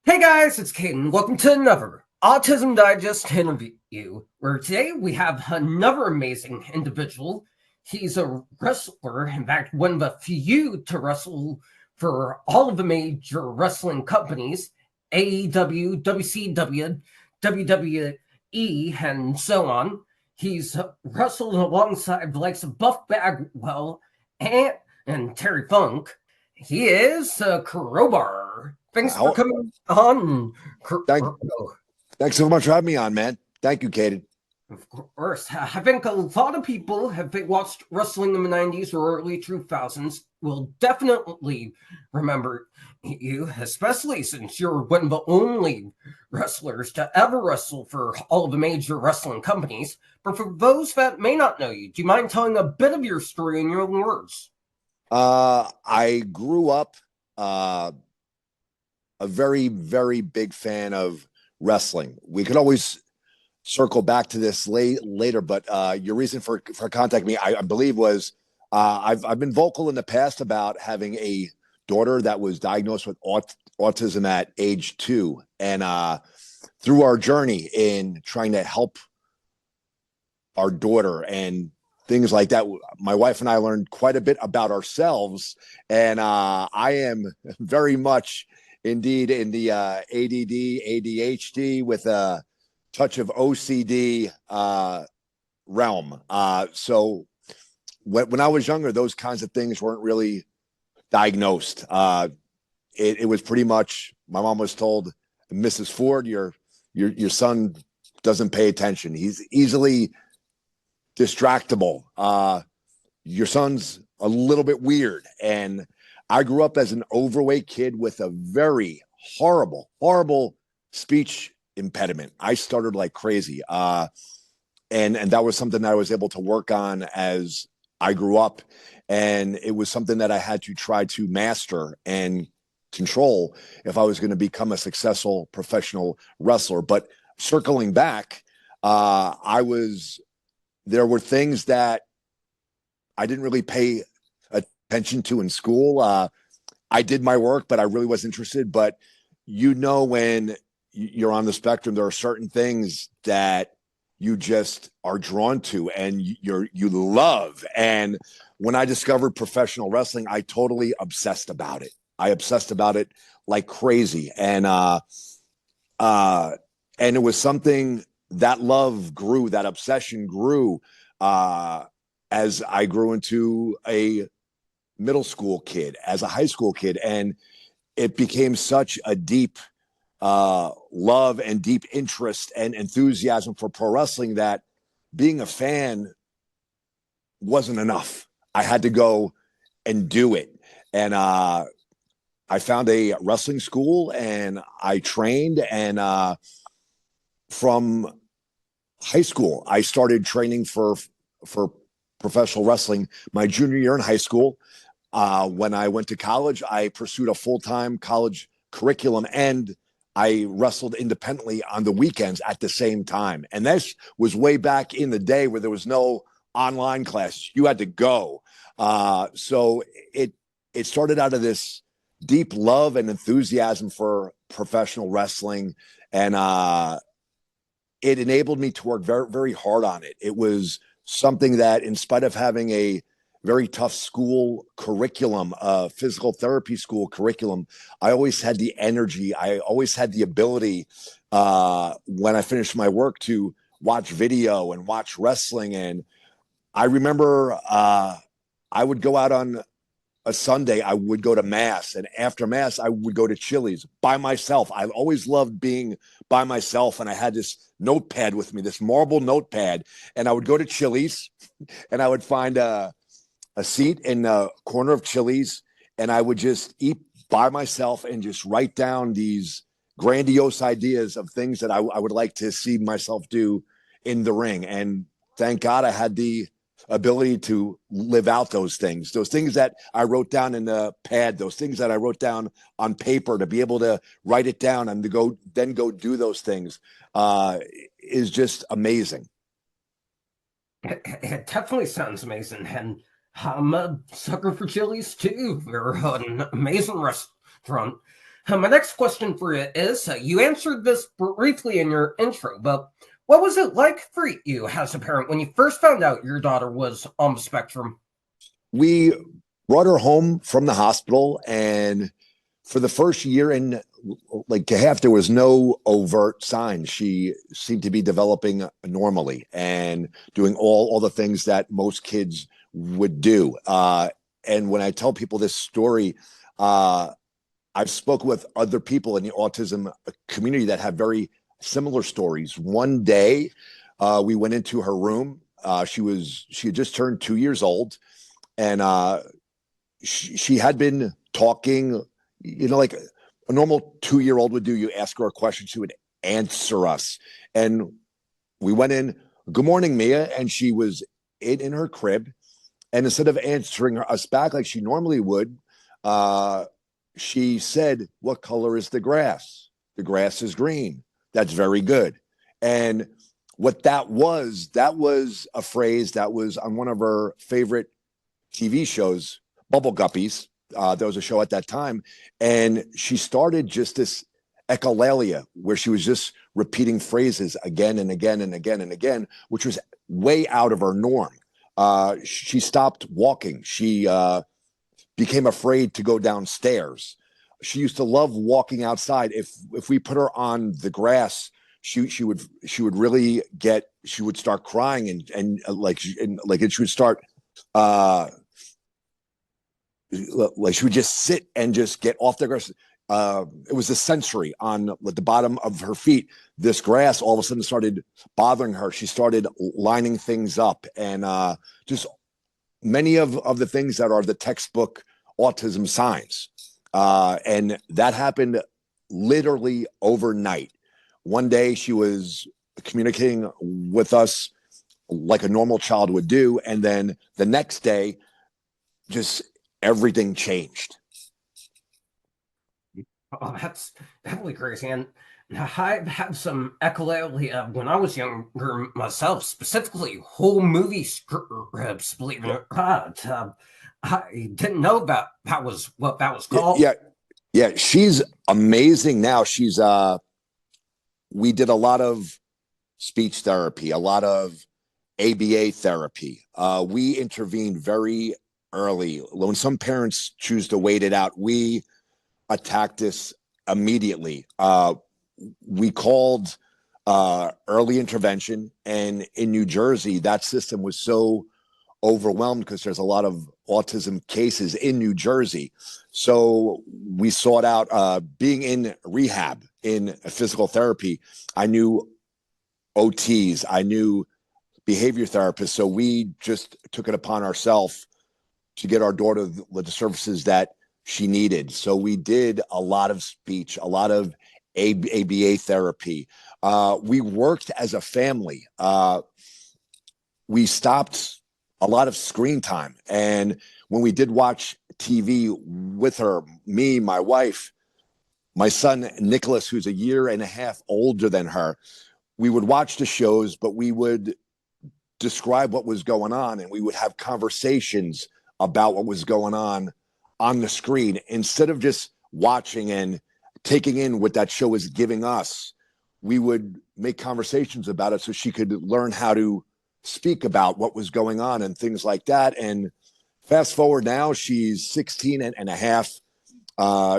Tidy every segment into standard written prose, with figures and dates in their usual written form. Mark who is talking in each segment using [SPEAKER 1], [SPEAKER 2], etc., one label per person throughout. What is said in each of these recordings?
[SPEAKER 1] Hey guys, it's Caden. Welcome to another Autism Digest interview, where today we have another amazing individual. He's a wrestler, in fact, one of the few to wrestle for all of the major wrestling companies, AEW, WCW, WWE, and so on. He's wrestled alongside the likes of Buff Bagwell and Terry Funk. He is Crowbar. Thanks for
[SPEAKER 2] How,
[SPEAKER 1] coming on.
[SPEAKER 2] thank, Thanks so much for having me on, man. Thank you, Kaden.
[SPEAKER 1] Of course, I think a lot of people have watched wrestling in the 90s or early 2000s will definitely remember you, especially since you're one of the only wrestlers to ever wrestle for all of the major wrestling companies. But for those that may not know you, do you mind telling a bit of your story in your own words?
[SPEAKER 2] I grew up uh, a very, very big fan of wrestling. We could always circle back to this later, but your reason for contacting me, I believe, was I've been vocal in the past about having a daughter that was diagnosed with autism at age 2, and through our journey in trying to help our daughter and things like that, my wife and I learned quite a bit about ourselves, and I am very much indeed in the ADD, ADHD with a touch of OCD realm. So when I was younger, those kinds of things weren't really diagnosed. It was pretty much, my mom was told, Mrs. Ford, your son doesn't pay attention. He's easily distractible. Your son's a little bit weird. And I grew up as an overweight kid with a very horrible, horrible speech impediment. I started like crazy. And that was something that I was able to work on as I grew up. And it was something that I had to try to master and control if I was going to become a successful professional wrestler. But circling back, there were things that I didn't really pay attention to in school. I did my work, but I really wasn't interested. But when you're on the spectrum, there are certain things that you just are drawn to and you love. And when I discovered professional wrestling, I totally obsessed about it. I obsessed about it like crazy. And it was something that love grew, that obsession grew uh, as I grew into a middle school kid, as a high school kid, and it became such a deep love and deep interest and enthusiasm for pro wrestling that being a fan wasn't enough. I had to go and do it. And I found a wrestling school and I trained. And from high school, I started training for professional wrestling my junior year in high school. When I went to college, I pursued a full-time college curriculum and I wrestled independently on the weekends at the same time. And this was way back in the day where there was no online classes. You had to go. So it started out of this deep love and enthusiasm for professional wrestling. And it enabled me to work very, very hard on it. It was something that, in spite of having a very tough school curriculum, physical therapy school curriculum, I always had the energy. I always had the ability when I finished my work to watch video and watch wrestling. And I remember I would go out on a Sunday, I would go to mass, and after mass, I would go to Chili's by myself. I always loved being by myself, and I had this notepad with me, this marble notepad, and I would go to Chili's, and I would find a seat in the corner of Chili's, and I would just eat by myself and just write down these grandiose ideas of things that I would like to see myself do in the ring. And thank God I had the ability to live out those things that I wrote down in the pad, those things that I wrote down on paper, to be able to write it down and to go do those things is just amazing.
[SPEAKER 1] It definitely sounds amazing, and I'm a sucker for Chili's too. They're an amazing restaurant. My next question for you is, you answered this briefly in your intro, but what was it like for you as a parent when you first found out your daughter was on the spectrum?
[SPEAKER 2] We brought her home from the hospital, and for the first year and like a half, there was no overt signs. She seemed to be developing normally and doing all the things that most kids would do. And when I tell people this story, I've spoken with other people in the autism community that have very similar stories. One day, we went into her room. She had just turned 2 years old, and she had been talking, like a normal 2 year old would do. You ask her a question, she would answer us. And we went in, "Good morning, Mia." And she was in her crib. And instead of answering us back like she normally would, she said, "What color is the grass?" "The grass is green." "That's very good." And what that was a phrase that was on one of her favorite TV shows, Bubble Guppies. There was a show at that time, and she started just this echolalia where she was just repeating phrases again and again and again and again, which was way out of her norm. She stopped walking. She became afraid to go downstairs. She used to love walking outside. If we put her on the grass, she would really get. She would start crying and she would start. Like she would just sit and just get off the grass. It was the sensory on the bottom of her feet. This grass all of a sudden started bothering her. She started lining things up, and just many of the things that are the textbook autism signs. And that happened literally overnight. One day she was communicating with us like a normal child would do, and then the next day, just everything changed.
[SPEAKER 1] Oh, that's definitely crazy. And I've had some echolalia when I was younger myself, specifically whole movie scripts, believe it or not. I didn't know that was what that was called.
[SPEAKER 2] Yeah, yeah, she's amazing now. She's we did a lot of speech therapy, a lot of ABA therapy. We intervened very early. When some parents choose to wait it out, we attacked this immediately. We called early intervention, and in New Jersey, that system was so overwhelmed because there's a lot of autism cases in New Jersey. So we sought out being in rehab, in physical therapy. I knew OTs, I knew behavior therapists. So we just took it upon ourselves to get our daughter the services that she needed. So we did a lot of speech, a lot of ABA therapy. We worked as a family. We stopped a lot of screen time. And when we did watch TV with her, me, my wife, my son, Nicholas, who's a year and a half older than her, we would watch the shows, but we would describe what was going on, and we would have conversations about what was going on the screen instead of just watching and taking in what that show was giving us. We would make conversations about it so she could learn how to speak about what was going on and things like that. And fast forward now, she's 16 and a half.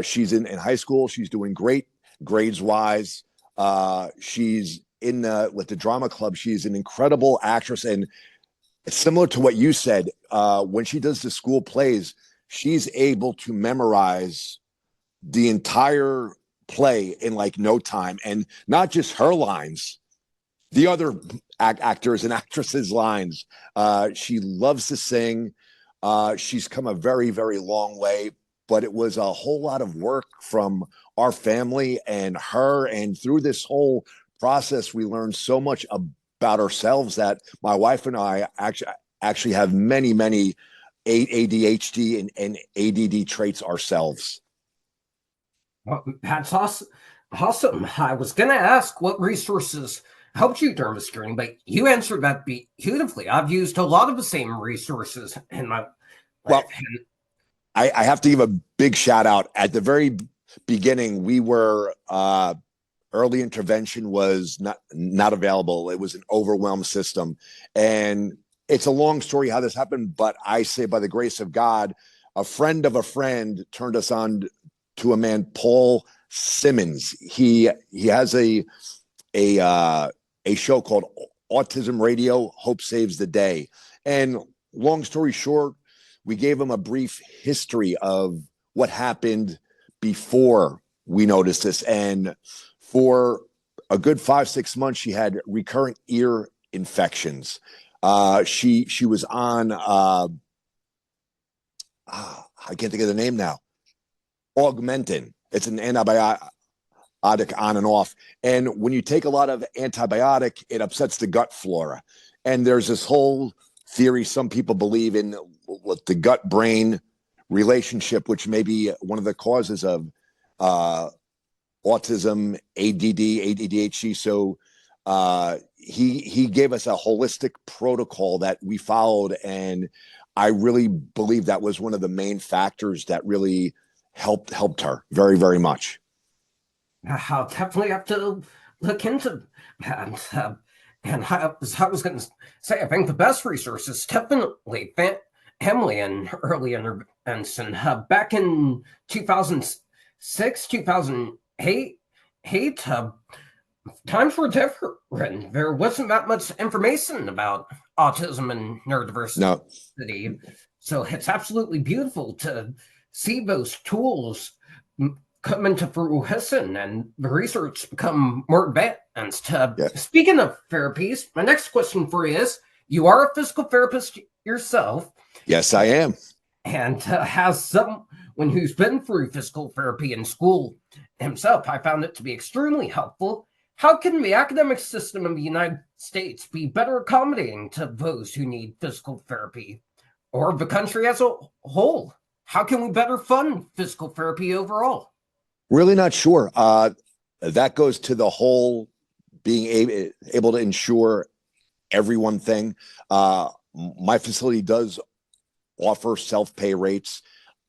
[SPEAKER 2] She's in high school. She's doing great grades wise. She's in the drama club. She's an incredible actress. And similar to what you said, when she does the school plays, she's able to memorize the entire play in like no time. And not just her lines, the other actors and actresses' lines. She loves to sing. She's come a very, very long way, but it was a whole lot of work from our family and her. And through this whole process, we learned so much about ourselves that my wife and I actually have many, many ADHD and ADD traits ourselves.
[SPEAKER 1] Well, that's awesome. Awesome. I was going to ask what resources helped you during this journey, but you answered that beautifully. I've used a lot of the same resources in my life.
[SPEAKER 2] Well, I have to give a big shout out at the very beginning, we were early intervention was not available. It was an overwhelmed system, and it's a long story how this happened. But I say, by the grace of God, a friend of a friend turned us on to a man, Paul Simmons. He has a show called Autism Radio. Hope Saves the Day. And long story short, we gave him a brief history of what happened before we noticed this. And for a good 5-6 months, she had recurrent ear infections. She was on I can't think of the name now. Augmentin. It's an antibiotic on and off. And when you take a lot of antibiotic, it upsets the gut flora. And there's this whole theory some people believe in the gut brain relationship, which may be one of the causes of autism, ADD, ADHD. So he gave us a holistic protocol that we followed, and I really believe that was one of the main factors that really helped her very, very much.
[SPEAKER 1] I'll definitely have to look into that. And I was going to say, I think the best resource is definitely family and early intervention. Back in 2006, 2008, times were different. There wasn't that much information about autism and neurodiversity.
[SPEAKER 2] No.
[SPEAKER 1] So it's absolutely beautiful to see those tools come into fruition and the research become more advanced.
[SPEAKER 2] Yeah.
[SPEAKER 1] Speaking of therapies, my next question for you is, you are a physical therapist yourself.
[SPEAKER 2] Yes, I am.
[SPEAKER 1] And has someone who's been through physical therapy in school himself, I found it to be extremely helpful. How can the academic system of the United States be better accommodating to those who need physical therapy, or the country as a whole? How can we better fund physical therapy overall?
[SPEAKER 2] Really not sure. That goes to the whole being able to ensure everyone thing. My facility does offer self-pay rates.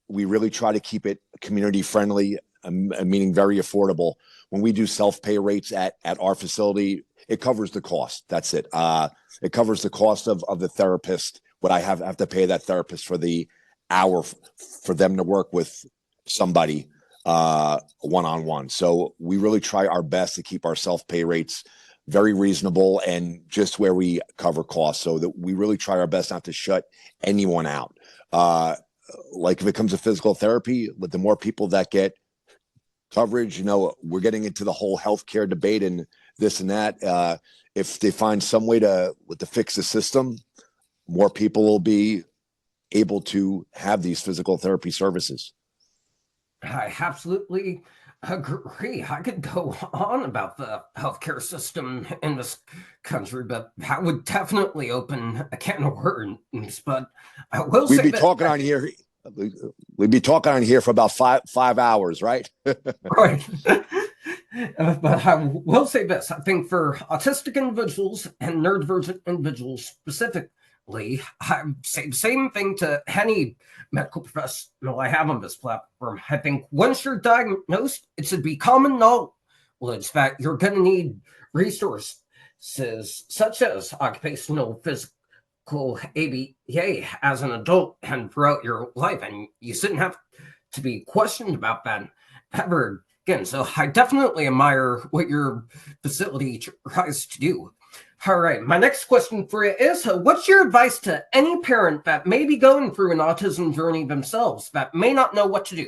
[SPEAKER 2] We really try to keep it community friendly, meaning very affordable. When we do self-pay rates at our facility, it covers the cost. That's it. It covers the cost of the therapist, what I have to pay that therapist for the hour for them to work with somebody one-on-one. So we really try our best to keep our self-pay rates very reasonable and just where we cover costs, so that we really try our best not to shut anyone out. Like if it comes to physical therapy, with the more people that get coverage, we're getting into the whole healthcare debate and this and that. If they find some way to fix the system, more people will be able to have these physical therapy services.
[SPEAKER 1] I absolutely agree. I could go on about the healthcare system in this country, but that would definitely open a can of worms. But I will say
[SPEAKER 2] We'd be talking on here. We'd be talking on here for about five hours, right?
[SPEAKER 1] Right. But I will say this. I think for autistic individuals and neurodivergent individuals specifically, I say the same thing to any medical professional I have on this platform. I think once you're diagnosed, it should be common knowledge that you're going to need resources such as occupational physical ABA as an adult and throughout your life. And you shouldn't have to be questioned about that ever again. So I definitely admire what your facility tries to do. All right, my next question for you is, what's your advice to any parent that may be going through an autism journey themselves that may not know what to do?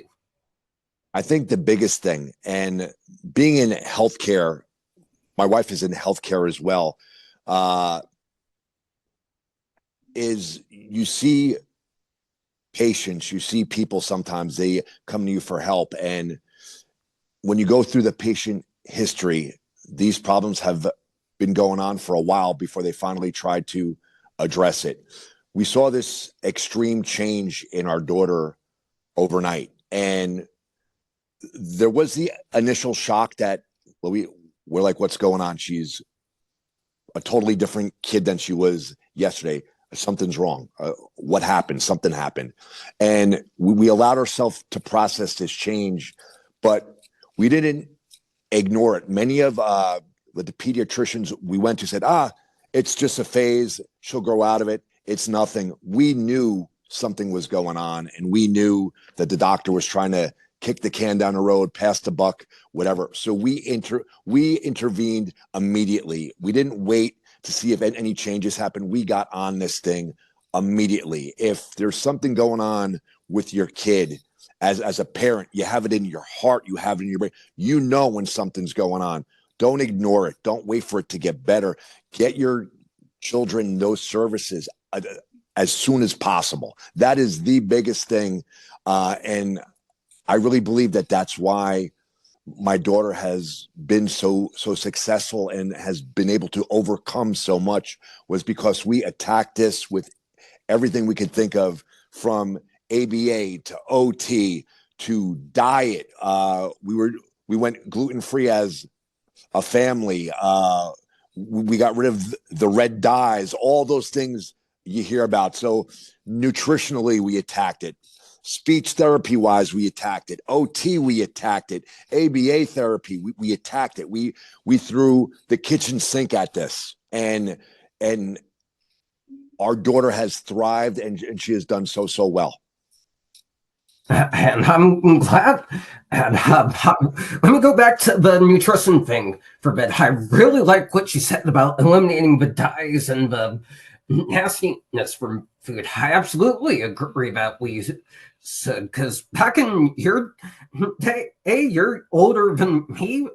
[SPEAKER 2] I think the biggest thing, and being in healthcare, my wife is in healthcare as well, is you see patients, you see people, sometimes they come to you for help. And when you go through the patient history, these problems have been going on for a while before they finally tried to address it. We saw this extreme change in our daughter overnight. And there was the initial shock that we're like, what's going on? She's a totally different kid than she was yesterday. Something's wrong. What happened? Something happened. And we allowed ourselves to process this change. but we didn't ignore it. Many of the pediatricians we went to said, it's just a phase. She'll grow out of it. It's nothing. We knew something was going on, and we knew that the doctor was trying to kick the can down the road, pass the buck, whatever. So we intervened immediately. We didn't wait to see if any changes happened. We got on this thing immediately. If there's something going on with your kid, as a parent, you have it in your heart, you have it in your brain. You know when something's going on. Don't ignore it. Don't wait for it to get better. Get your children those services as soon as possible. That is the biggest thing. And I really believe that that's why my daughter has been so successful and has been able to overcome so much, was because we attacked this with everything we could think of, from ABA to OT to diet. We went gluten-free as a family. We got rid of the red dyes, all those things you hear about. So nutritionally, we attacked it. Speech therapy wise, we attacked it. OT, we attacked it. ABA therapy, we attacked it. We threw the kitchen sink at this, and our daughter has thrived, and she has done so well.
[SPEAKER 1] And I'm glad. And let me go back to the nutrition thing for a bit. I really like what you said about eliminating the dyes and the nastiness from food. I absolutely agree that we said, because back in your day, you're older than me.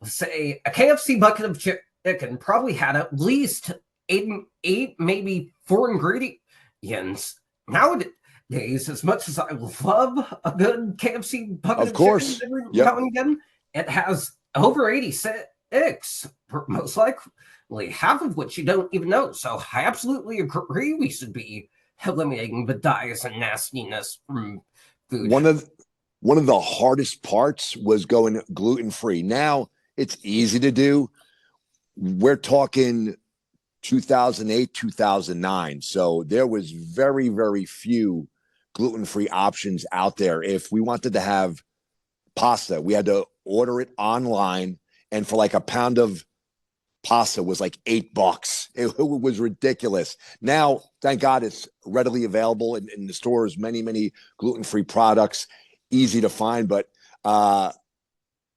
[SPEAKER 1] Say a KFC bucket of chicken probably had at least eight, maybe 4 ingredients. Nowadays, as much as I love a good KFC bucket of chicken every now and again, it has over 86, most likely half of which you don't even know. So I absolutely agree we should be eliminating the dyes and nastiness from food.
[SPEAKER 2] One of the hardest parts was going gluten-free. Now it's easy to do. We're talking 2008, 2009. So there was very, very few gluten-free options out there. If we wanted to have pasta, we had to order it online, and for like a pound of pasta was like $8. It was ridiculous. Now, thank God, it's readily available in the stores. Many gluten-free products, easy to find. But I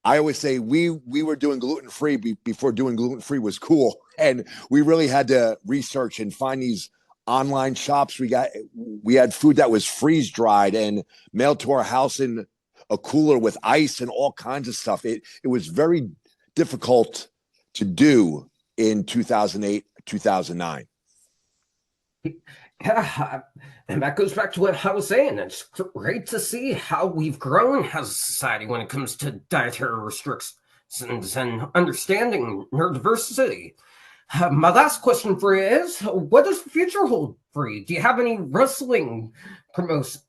[SPEAKER 2] always say we were doing gluten-free before doing gluten-free was cool, and we really had to research and find these online shops. We had food that was freeze dried and mailed to our house in a cooler with ice and all kinds of stuff. It was very difficult to do in 2008, 2009.
[SPEAKER 1] Yeah, and that goes back to what I was saying. It's great to see how we've grown as a society when it comes to dietary restrictions and understanding neurodiversity. My last question for you is, what does the future hold for you? Do you have any wrestling promotions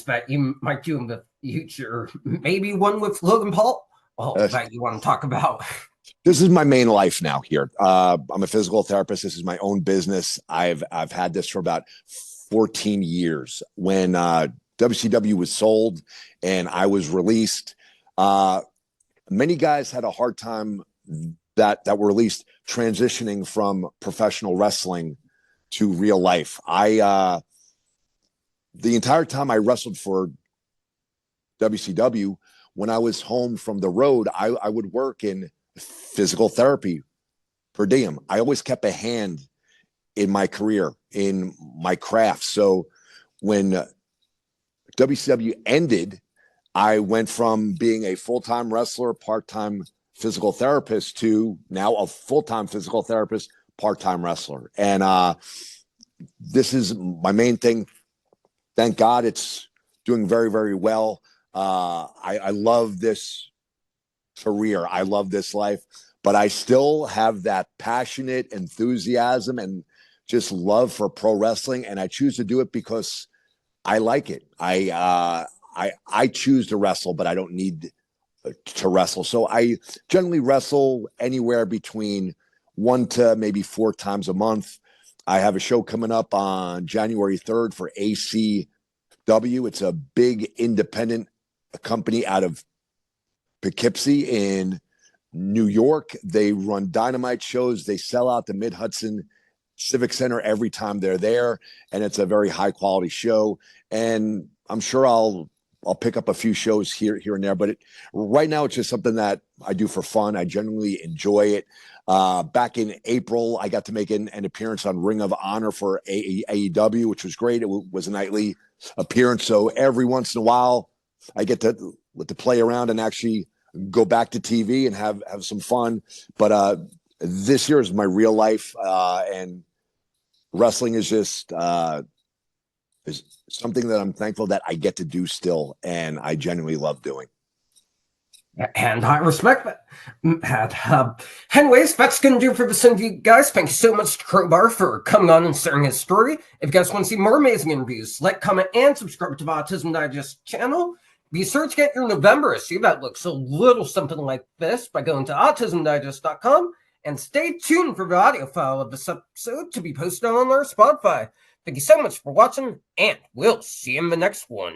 [SPEAKER 1] that you might do in the future? Maybe one with Logan Paul that you want to talk about?
[SPEAKER 2] This is my main life now here. I'm a physical therapist. This is my own business. I've had this for about 14 years. When WCW was sold and I was released, many guys had a hard time that were released transitioning from professional wrestling to real life. The entire time I wrestled for WCW, when I was home from the road, I would work in physical therapy per diem. I always kept a hand in my career, in my craft. So when WCW ended, I went from being a full-time wrestler, part-time physical therapist, to now a full-time physical therapist, part-time wrestler. And this is my main thing. Thank God it's doing very, very well. I love this career. I love this life, but I still have that passionate enthusiasm and just love for pro wrestling. And I choose to do it because I like it. I choose to wrestle, but I don't need to wrestle. So I generally wrestle anywhere between 1 to maybe 4 times a month. I have a show coming up on January 3rd for ACW. It's a big independent company out of Poughkeepsie in New York. They run dynamite shows. They sell out the Mid Hudson Civic Center every time they're there, and it's a very high quality show. And I'm sure I'll pick up a few shows here and there, but right now it's just something that I do for fun. I genuinely enjoy it. Back in April, I got to make an appearance on Ring of Honor for AEW, which was great. It was a nightly appearance, so every once in a while, I get to play around and actually go back to TV and have some fun. But this year is my real life, and wrestling is just is something that I'm thankful that I get to do still, and I genuinely love doing.
[SPEAKER 1] And I respect that. Anyways, that's going to do for this interview, guys. Thank you so much to Crowbar for coming on and sharing his story. If you guys want to see more amazing interviews, like, comment, and subscribe to the Autism Digest channel. Be sure to get your November issue that looks a little something like this by going to autismdigest.com, and stay tuned for the audio file of this episode to be posted on our Spotify. Thank you so much for watching, and we'll see you in the next one.